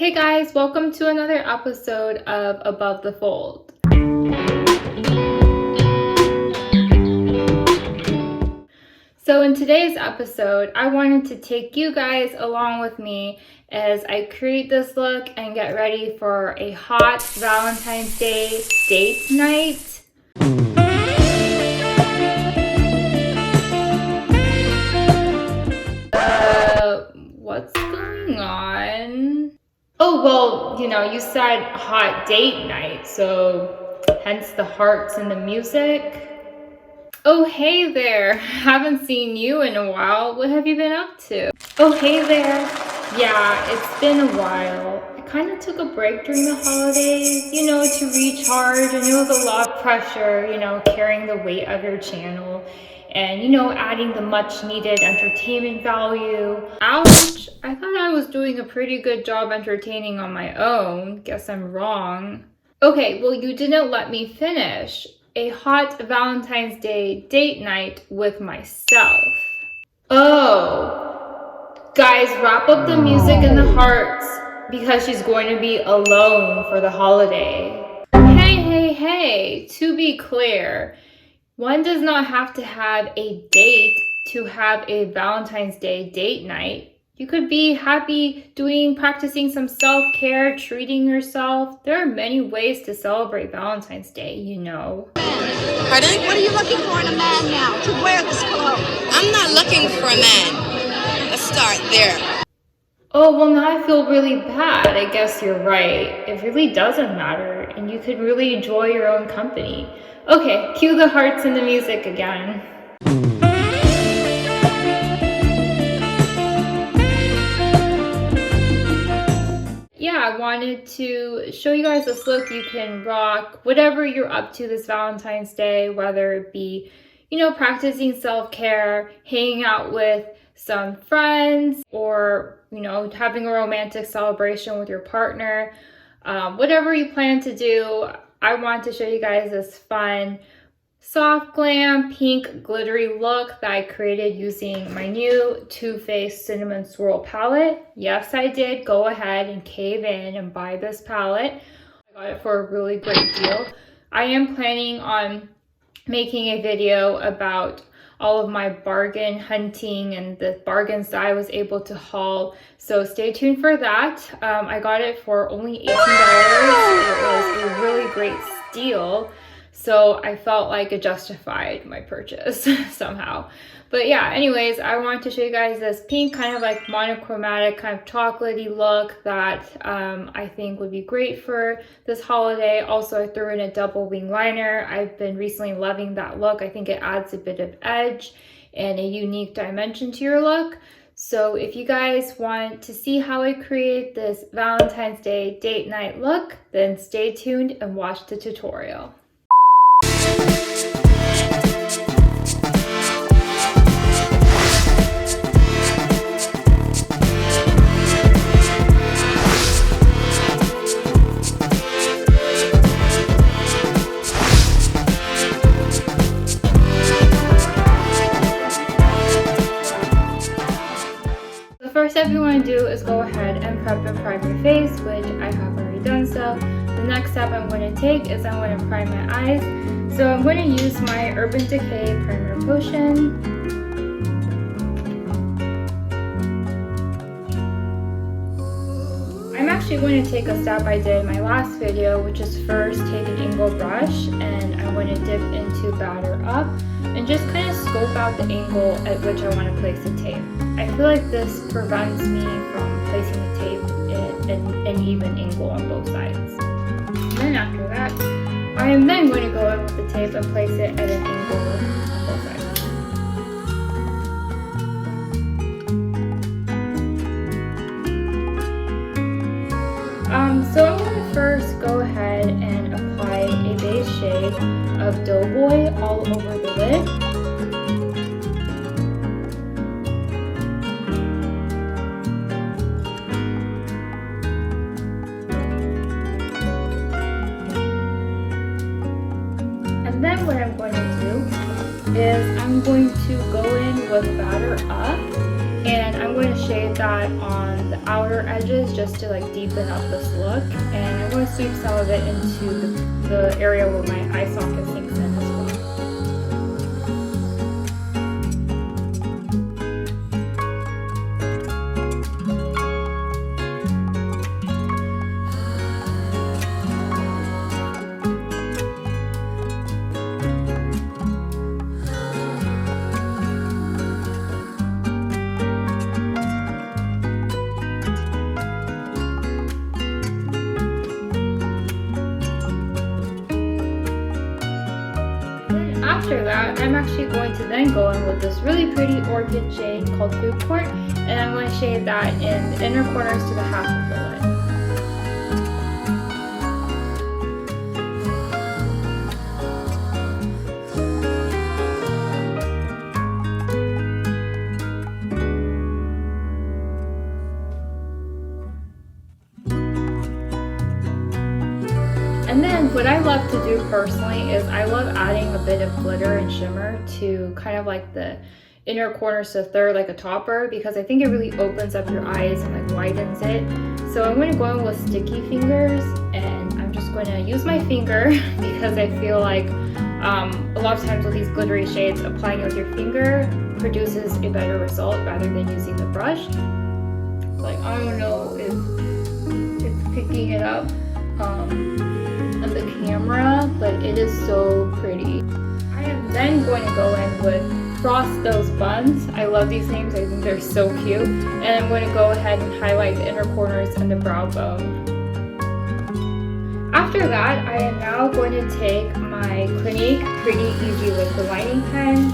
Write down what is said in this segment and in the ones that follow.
Hey guys, welcome to another episode of Above the Fold. So in today's episode, I wanted to take you guys along with me as I create this look and get ready for a hot Valentine's Day date night. What's going on? Oh, well, you said hot date night, so hence the hearts and the music. Oh, hey there. Haven't seen you in a while. What have you been up to? Oh, hey there. Yeah, it's been a while. I kind of took a break during the holidays, to recharge, and it was a lot of pressure, carrying the weight of your channel and, adding the much needed entertainment value. Ouch! I thought I was doing a pretty good job entertaining on my own. Guess I'm wrong. Okay, well, you didn't let me finish. A hot Valentine's Day date night with myself. Oh, guys, wrap up the music and the hearts because she's going to be alone for the holiday. Hey, to be clear, one does not have to have a date to have a Valentine's Day date night. You could be happy practicing some self-care, treating yourself. There are many ways to celebrate Valentine's Day, Pardon? What are you looking for in a man now to wear this clothes? I'm not looking for a man. Let's start there. Oh, well, now I feel really bad. I guess you're right. It really doesn't matter, and you could really enjoy your own company. Okay, cue the hearts and the music again. Yeah, I wanted to show you guys this look you can rock whatever you're up to this Valentine's Day, whether it be, practicing self-care, hanging out with some friends, or, having a romantic celebration with your partner. Whatever you plan to do, I want to show you guys this fun, soft glam, pink, glittery look that I created using my new Too Faced Cinnamon Swirl palette. Yes, I did go ahead and cave in and buy this palette. I got it for a really great deal. I am planning on making a video about all of my bargain hunting and the bargains that I was able to haul. So stay tuned for that. I got it for only $18. It was a really great steal. So I felt like it justified my purchase somehow. But yeah, anyways, I wanted to show you guys this pink kind of like monochromatic kind of chocolatey look that I think would be great for this holiday. Also, I threw in a double wing liner. I've been recently loving that look. I think it adds a bit of edge and a unique dimension to your look. So if you guys want to see how I create this Valentine's Day date night look, then stay tuned and watch the tutorial. The first step you want to do is go ahead and prep and prime your face, which I have already done so. The next step I'm going to take is I'm going to prime my eyes. So I'm going to use my Urban Decay Primer Potion. I'm actually going to take a step I did in my last video, which is first take an angle brush and I'm going to dip into batter up and just kind of scope out the angle at which I want to place the tape. I feel like this prevents me from placing the tape at an even angle on both sides. And then after that, I am then going to go in with the tape and place it at an angle on both sides. So I'm going to first go ahead and apply a base shade of Doughboy all over the lid. And then what I'm going to do is I'm going to go in with batter up And I'm going to shade that on the outer edges just to like deepen up this look. And I'm going to sweep some of it into the area where my eye socket sinks in as well. After that, I'm actually going to then go in with this really pretty orchid shade called Food Court, and I'm going to shade that in the inner corners to the half of the lid. And then what I love to do personally is I love adding a bit of glitter and shimmer to kind of like the inner corners to third, like a topper, because I think it really opens up your eyes and like widens it. So I'm going to go in with sticky fingers, and I'm just going to use my finger because I feel like a lot of times with these glittery shades, applying it with your finger produces a better result rather than using the brush. Like, I don't know if it's picking it up on the camera, but it is so pretty. I am then going to go in with Frost Those Buns. I love these names, I think they're so cute. And I'm going to go ahead and highlight the inner corners and the brow bone. After that, I am now going to take my Clinique Pretty Easy Liquid Lining Pen,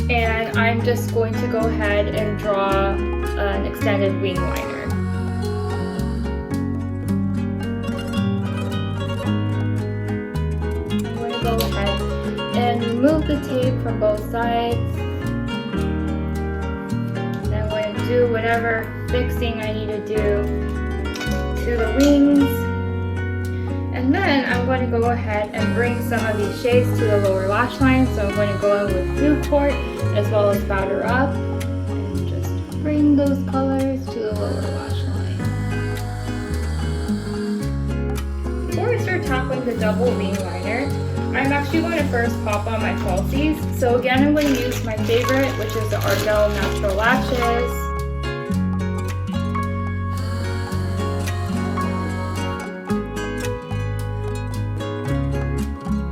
and I'm just going to go ahead and draw an extended wing liner. Go ahead and remove the tape from both sides. And I'm going to do whatever fixing I need to do to the wings. And then I'm going to go ahead and bring some of these shades to the lower lash line. So I'm going to go in with Food Court as well as Powder Up and just bring those colors to the lower lash line. Before we start tackling the double wing liner, I'm actually going to first pop on my falsies. So again, I'm going to use my favorite, which is the Ardell Natural Lashes.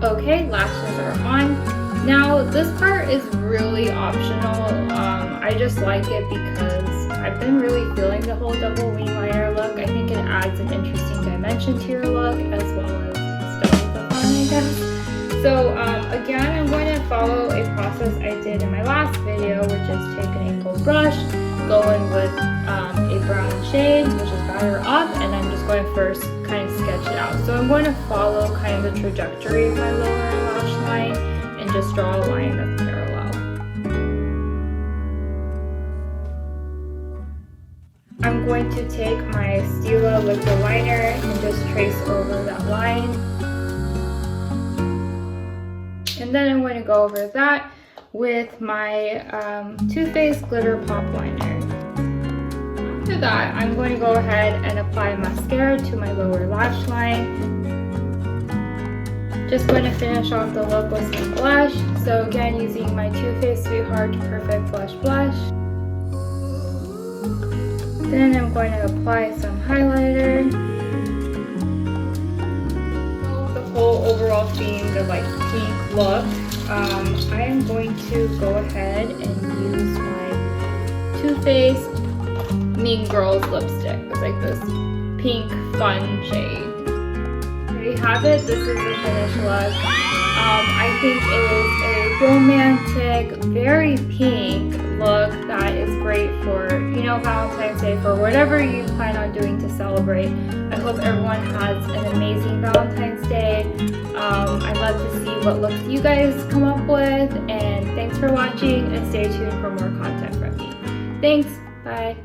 Okay, lashes are on. Now this part is really optional. I just like it because I've been really feeling the whole double wing liner look. I think it adds an interesting dimension to your look as well as stuff with the fun, I guess. So again, I'm going to follow a process I did in my last video, which is take an angled brush, go in with a brown shade, which is Powder Up, and I'm just going to first kind of sketch it out. So I'm going to follow kind of the trajectory of my lower lash line and just draw a line that's parallel. I'm going to take my Stila liquid liner and just trace over that line. And then I'm going to go over that with my Too Faced Glitter Pop Liner. After that, I'm going to go ahead and apply mascara to my lower lash line. Just going to finish off the look with some blush. So again, using my Too Faced Sweetheart Perfect Blush Blush. Then I'm going to apply some highlighter. Whole overall theme, the like pink look, I am going to go ahead and use my Too Faced Mean Girls lipstick. It's like this pink fun shade. There you have it. This is the finished look. I think it is a romantic, very pink look that is great for, you know, Valentine's Day, for whatever you plan on doing to celebrate. I hope everyone has an amazing Valentine's Day. I'd love to see what looks you guys come up with, and thanks for watching, and stay tuned for more content from me. Thanks, bye.